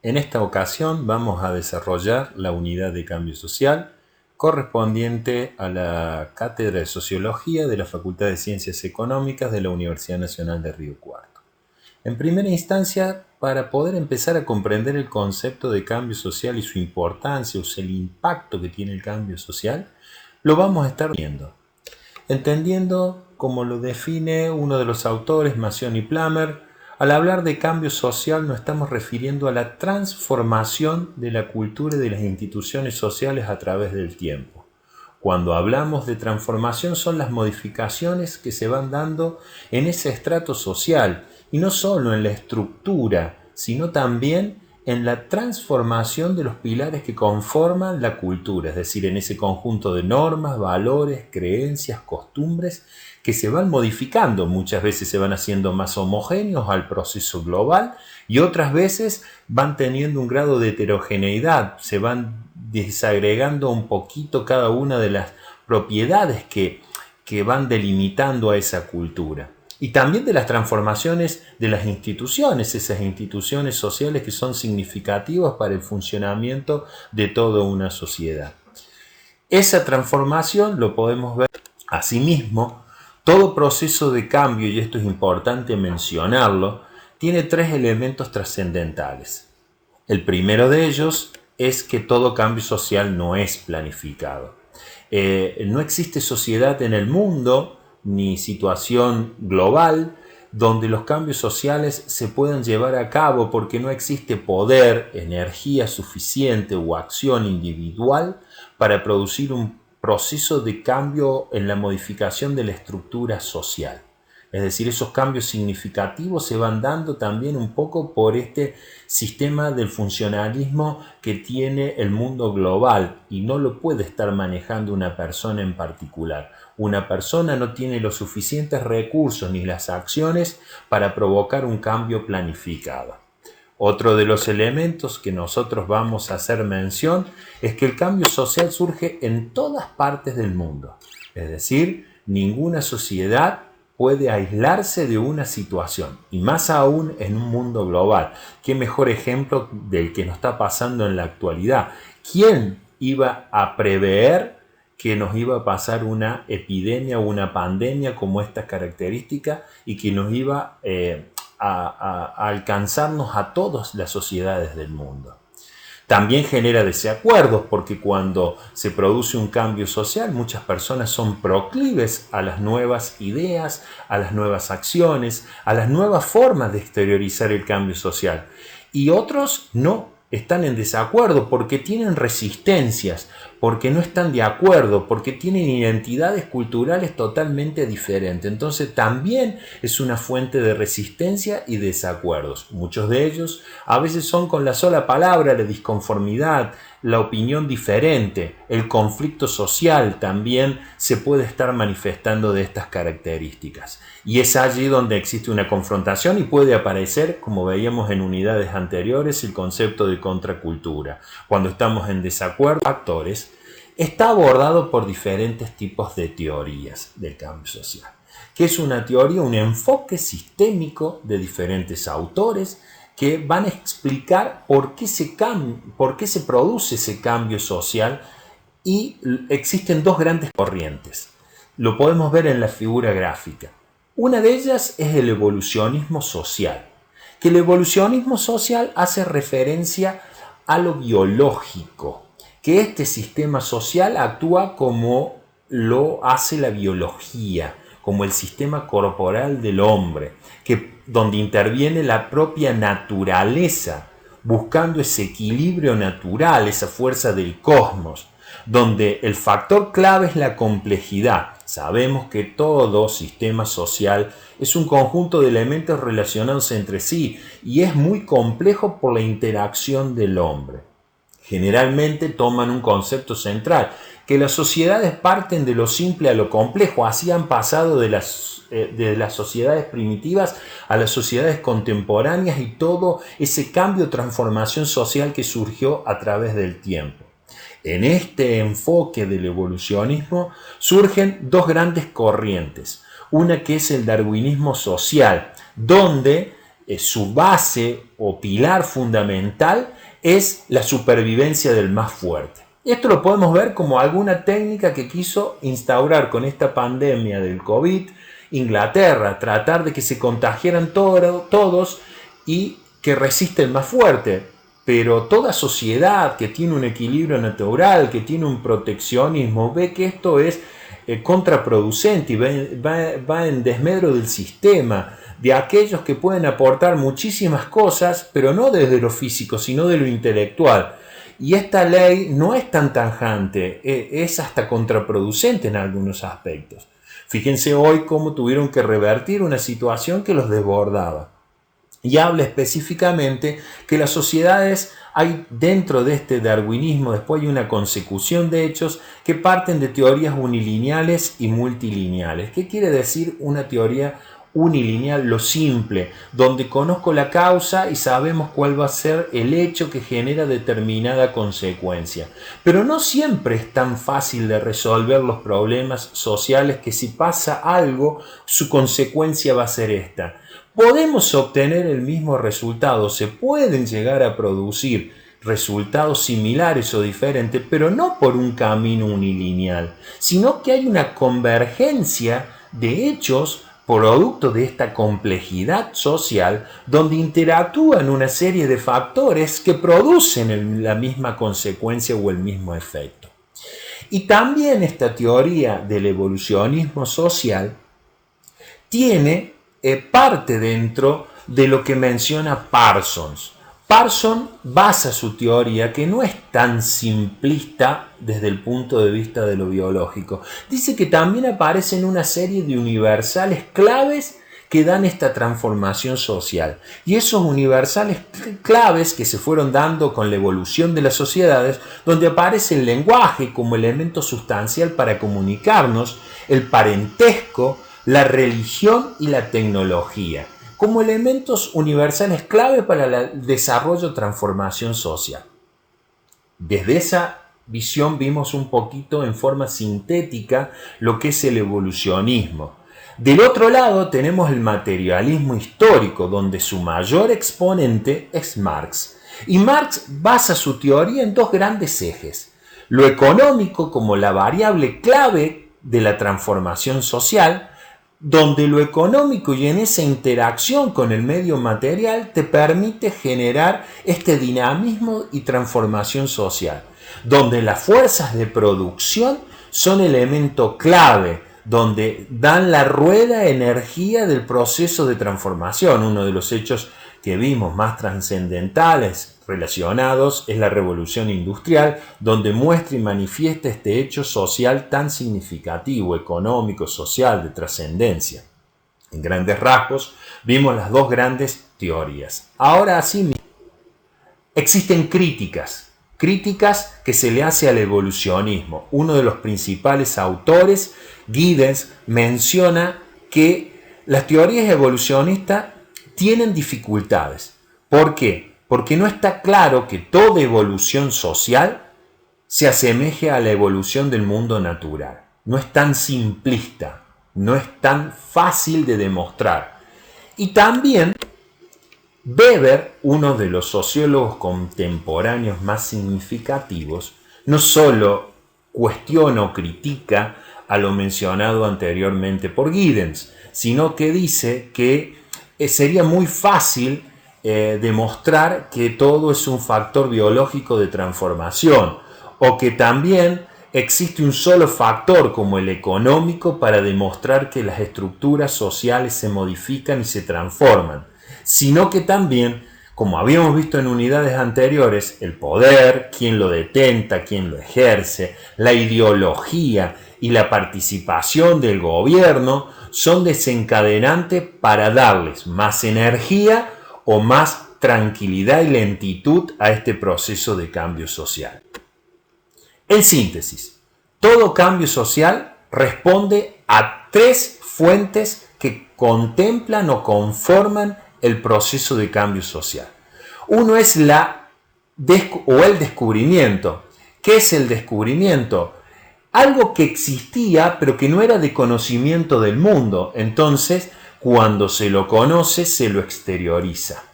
En esta ocasión vamos a desarrollar la unidad de cambio social correspondiente a la Cátedra de Sociología de la Facultad de Ciencias Económicas de la Universidad Nacional de Río Cuarto. En primera instancia, para poder empezar a comprender el concepto de cambio social y su importancia, o sea, el impacto que tiene el cambio social, lo vamos a estar viendo, entendiendo como lo define uno de los autores, Mazzoni y Plummer. Al hablar de cambio social nos estamos refiriendo a la transformación de la cultura y de las instituciones sociales a través del tiempo. Cuando hablamos de transformación son las modificaciones que se van dando en ese estrato social y no solo en la estructura, sino también en la transformación de los pilares que conforman la cultura, es decir, en ese conjunto de normas, valores, creencias, costumbres que se van modificando. Muchas veces se van haciendo más homogéneos al proceso global y otras veces van teniendo un grado de heterogeneidad, se van desagregando un poquito cada una de las propiedades que van delimitando a esa cultura. Y también de las transformaciones de las instituciones, esas instituciones sociales que son significativas para el funcionamiento de toda una sociedad. Esa transformación lo podemos ver asimismo. Todo proceso de cambio, y esto es importante mencionarlo, tiene tres elementos trascendentales. El primero de ellos es que todo cambio social no es planificado. No existe sociedad en el mundo ni situación global donde los cambios sociales se puedan llevar a cabo porque no existe poder, energía suficiente o acción individual para producir un proceso de cambio en la modificación de la estructura social. Es decir, esos cambios significativos se van dando también un poco por este sistema del funcionalismo que tiene el mundo global y no lo puede estar manejando una persona en particular. Una persona no tiene los suficientes recursos ni las acciones para provocar un cambio planificado. Otro de los elementos que nosotros vamos a hacer mención es que el cambio social surge en todas partes del mundo. Es decir, ninguna sociedad puede aislarse de una situación, y más aún en un mundo global. ¿Qué mejor ejemplo del que nos está pasando en la actualidad? ¿Quién iba a prever que nos iba a pasar una epidemia o una pandemia como esta característica y que nos iba a alcanzarnos a todas las sociedades del mundo? También genera desacuerdos porque cuando se produce un cambio social muchas personas son proclives a las nuevas ideas, a las nuevas acciones, a las nuevas formas de exteriorizar el cambio social. Y otros no, están en desacuerdo porque tienen resistencias, porque no están de acuerdo, porque tienen identidades culturales totalmente diferentes. Entonces también es una fuente de resistencia y desacuerdos. Muchos de ellos a veces son con la sola palabra la disconformidad, la opinión diferente, el conflicto social también se puede estar manifestando de estas características. Y es allí donde existe una confrontación y puede aparecer, como veíamos en unidades anteriores, el concepto de contracultura. Cuando estamos en desacuerdo, actores, está abordado por diferentes tipos de teorías del cambio social. ¿Qué es una teoría? Un enfoque sistémico de diferentes autores que van a explicar por qué se produce ese cambio social, y existen dos grandes corrientes. Lo podemos ver en la figura gráfica. Una de ellas es el evolucionismo social, que el evolucionismo social hace referencia a lo biológico, que este sistema social actúa como lo hace la biología, como el sistema corporal del hombre, donde interviene la propia naturaleza, buscando ese equilibrio natural, esa fuerza del cosmos, donde el factor clave es la complejidad. Sabemos que todo sistema social es un conjunto de elementos relacionados entre sí y es muy complejo por la interacción del hombre. Generalmente toman un concepto central, que las sociedades parten de lo simple a lo complejo. Así han pasado de las sociedades primitivas a las sociedades contemporáneas y todo ese cambio, transformación social que surgió a través del tiempo. En este enfoque del evolucionismo surgen dos grandes corrientes. Una que es el darwinismo social, donde su base o pilar fundamental es la supervivencia del más fuerte. Esto lo podemos ver como alguna técnica que quiso instaurar con esta pandemia del COVID Inglaterra, tratar de que se contagiaran todos y que resiste el más fuerte. Pero toda sociedad que tiene un equilibrio natural, que tiene un proteccionismo, ve que esto es contraproducente y va en desmedro del sistema, de aquellos que pueden aportar muchísimas cosas, pero no desde lo físico, sino de lo intelectual. Y esta ley no es tan tajante, es hasta contraproducente en algunos aspectos. Fíjense hoy cómo tuvieron que revertir una situación que los desbordaba. Y habla específicamente que las sociedades, hay dentro de este darwinismo, después hay una consecución de hechos que parten de teorías unilineales y multilineales. ¿Qué quiere decir una teoría unilineal? Lo simple, donde conozco la causa y sabemos cuál va a ser el hecho que genera determinada consecuencia. Pero no siempre es tan fácil de resolver los problemas sociales que si pasa algo, su consecuencia va a ser esta. Podemos obtener el mismo resultado, se pueden llegar a producir resultados similares o diferentes, pero no por un camino unilineal, sino que hay una convergencia de hechos producto de esta complejidad social donde interactúan una serie de factores que producen la misma consecuencia o el mismo efecto. Y también esta teoría del evolucionismo social tiene parte dentro de lo que menciona Parsons. Parsons basa su teoría, que no es tan simplista desde el punto de vista de lo biológico. Dice que también aparecen una serie de universales claves que dan esta transformación social. Y esos universales claves que se fueron dando con la evolución de las sociedades, donde aparece el lenguaje como elemento sustancial para comunicarnos, el parentesco, la religión y la tecnología, como elementos universales clave para el desarrollo y transformación social. Desde esa visión vimos un poquito en forma sintética lo que es el evolucionismo. Del otro lado tenemos el materialismo histórico, donde su mayor exponente es Marx. Y Marx basa su teoría en dos grandes ejes: lo económico como la variable clave de la transformación social, donde lo económico y en esa interacción con el medio material te permite generar este dinamismo y transformación social, donde las fuerzas de producción son elemento clave, donde dan la rueda energía del proceso de transformación. Uno de los hechos que vimos más trascendentales relacionados es la revolución industrial, donde muestra y manifiesta este hecho social tan significativo, económico, social, de trascendencia. En grandes rasgos vimos las dos grandes teorías. Ahora sí, existen críticas que se le hace al evolucionismo. Uno de los principales autores, Giddens, menciona que las teorías evolucionistas tienen dificultades. ¿Por qué? Porque no está claro que toda evolución social se asemeje a la evolución del mundo natural. No es tan simplista, no es tan fácil de demostrar. Y también Weber, uno de los sociólogos contemporáneos más significativos, no solo cuestiona o critica a lo mencionado anteriormente por Giddens, sino que dice que sería muy fácil demostrar que todo es un factor biológico de transformación, o que también existe un solo factor como el económico para demostrar que las estructuras sociales se modifican y se transforman, sino que también, como habíamos visto en unidades anteriores, el poder, quién lo detenta, quién lo ejerce, la ideología y la participación del gobierno son desencadenantes para darles más energía o más tranquilidad y lentitud a este proceso de cambio social. En síntesis, todo cambio social responde a tres fuentes que contemplan o conforman el proceso de cambio social. Uno es el descubrimiento. ¿Qué es el descubrimiento? Algo que existía pero que no era de conocimiento del mundo. Entonces, Cuando se lo conoce, se lo exterioriza.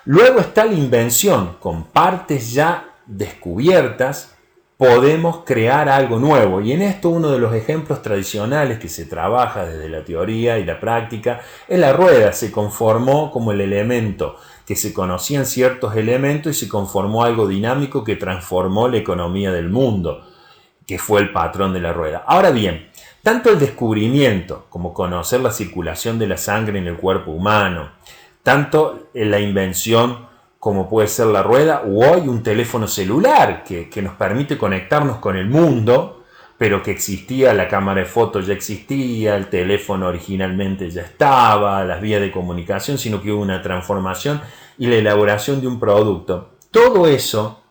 Luego está la invención. Con partes ya descubiertas, podemos crear algo nuevo. Y en esto uno de los ejemplos tradicionales que se trabaja desde la teoría y la práctica es la rueda. Se conformó como el elemento, que se conocían ciertos elementos y se conformó algo dinámico que transformó la economía del mundo, que fue el patrón de la rueda. Ahora bien, tanto el descubrimiento como conocer la circulación de la sangre en el cuerpo humano, tanto la invención como puede ser la rueda, o hoy un teléfono celular que nos permite conectarnos con el mundo, pero que existía, la cámara de fotos ya existía, el teléfono originalmente ya estaba, las vías de comunicación, sino que hubo una transformación y la elaboración de un producto. Todo eso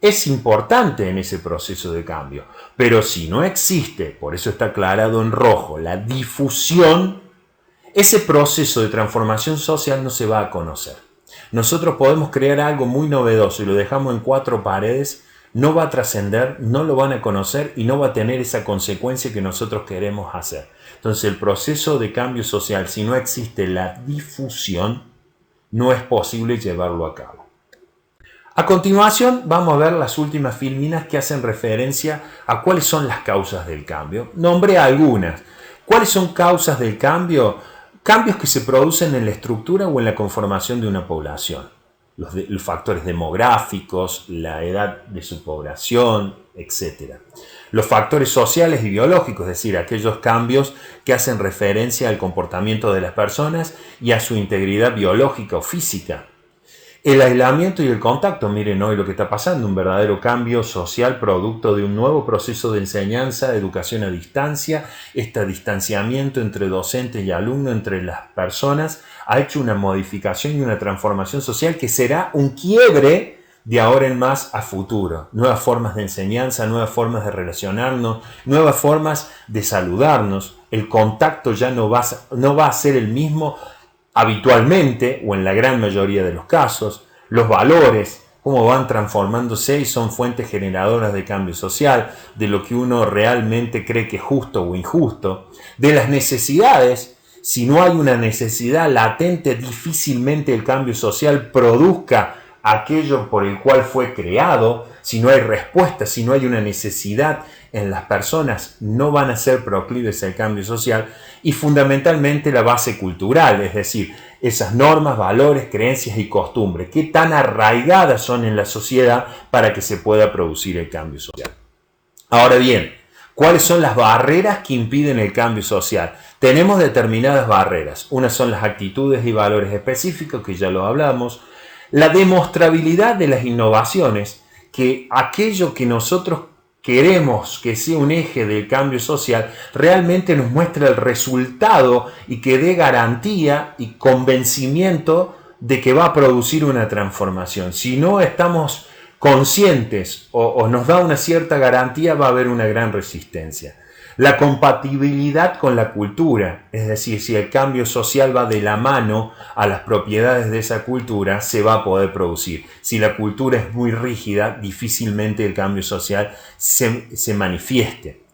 es importante en ese proceso de cambio, pero si no existe, por eso está aclarado en rojo, la difusión, ese proceso de transformación social no se va a conocer. Nosotros podemos crear algo muy novedoso y lo dejamos en 4 paredes, no va a trascender, no lo van a conocer y no va a tener esa consecuencia que nosotros queremos hacer. Entonces el proceso de cambio social, si no existe la difusión, no es posible llevarlo a cabo. A continuación vamos a ver las últimas filminas que hacen referencia a cuáles son las causas del cambio. Nombré algunas. ¿Cuáles son causas del cambio? Cambios que se producen en la estructura o en la conformación de una población. Los factores demográficos, la edad de su población, etc. Los factores sociales y biológicos, es decir, aquellos cambios que hacen referencia al comportamiento de las personas y a su integridad biológica o física. El aislamiento y el contacto, miren hoy lo que está pasando, un verdadero cambio social producto de un nuevo proceso de enseñanza, educación a distancia. Este distanciamiento entre docente y alumno, entre las personas, ha hecho una modificación y una transformación social que será un quiebre de ahora en más a futuro. Nuevas formas de enseñanza, nuevas formas de relacionarnos, nuevas formas de saludarnos. El contacto ya no va a ser el mismo habitualmente o en la gran mayoría de los casos. Los valores, cómo van transformándose y son fuentes generadoras de cambio social, de lo que uno realmente cree que es justo o injusto, de las necesidades. Si no hay una necesidad latente, difícilmente el cambio social produzca aquello por el cual fue creado. Si no hay respuesta, si no hay una necesidad en las personas, no van a ser proclives al cambio social. Y fundamentalmente la base cultural, es decir, esas normas, valores, creencias y costumbres, qué tan arraigadas son en la sociedad para que se pueda producir el cambio social. Ahora bien, ¿cuáles son las barreras que impiden el cambio social? Tenemos determinadas barreras. Unas son las actitudes y valores específicos, que ya lo hablamos. La demostrabilidad de las innovaciones, que aquello que nosotros queremos que sea un eje del cambio social, realmente nos muestra el resultado y que dé garantía y convencimiento de que va a producir una transformación. Si no estamos conscientes o nos da una cierta garantía, va a haber una gran resistencia. La compatibilidad con la cultura, es decir, si el cambio social va de la mano a las propiedades de esa cultura, se va a poder producir. Si la cultura es muy rígida, difícilmente el cambio social se manifieste.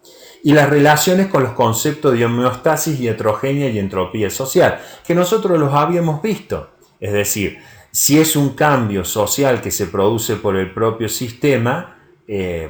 Y las relaciones con los conceptos de homeostasis y heterogénea y entropía social, que nosotros los habíamos visto. Es decir, si es un cambio social que se produce por el propio sistema,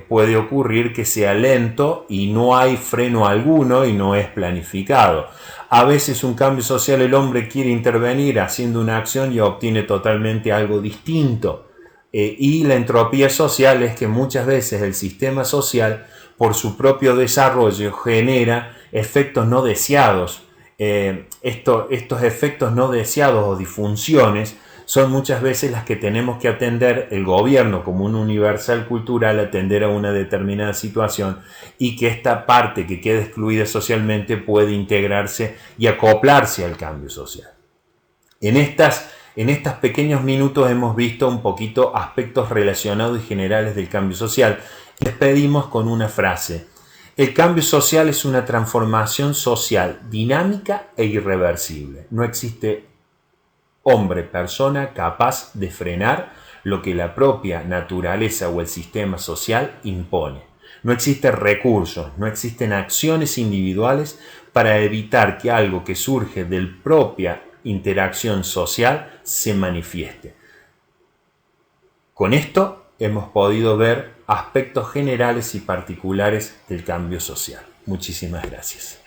puede ocurrir que sea lento y no hay freno alguno y no es planificado. A veces un cambio social, el hombre quiere intervenir haciendo una acción y obtiene totalmente algo distinto. Y la entropía social es que muchas veces el sistema social, por su propio desarrollo, genera efectos no deseados. Estos efectos no deseados o disfunciones son muchas veces las que tenemos que atender el gobierno como un universal cultural, atender a una determinada situación y que esta parte que queda excluida socialmente puede integrarse y acoplarse al cambio social. En estos pequeños minutos hemos visto un poquito aspectos relacionados y generales del cambio social. Despedimos con una frase. El cambio social es una transformación social dinámica e irreversible. No existe hombre, persona capaz de frenar lo que la propia naturaleza o el sistema social impone. No existen recursos, no existen acciones individuales para evitar que algo que surge de la propia interacción social se manifieste. Con esto hemos podido ver aspectos generales y particulares del cambio social. Muchísimas gracias.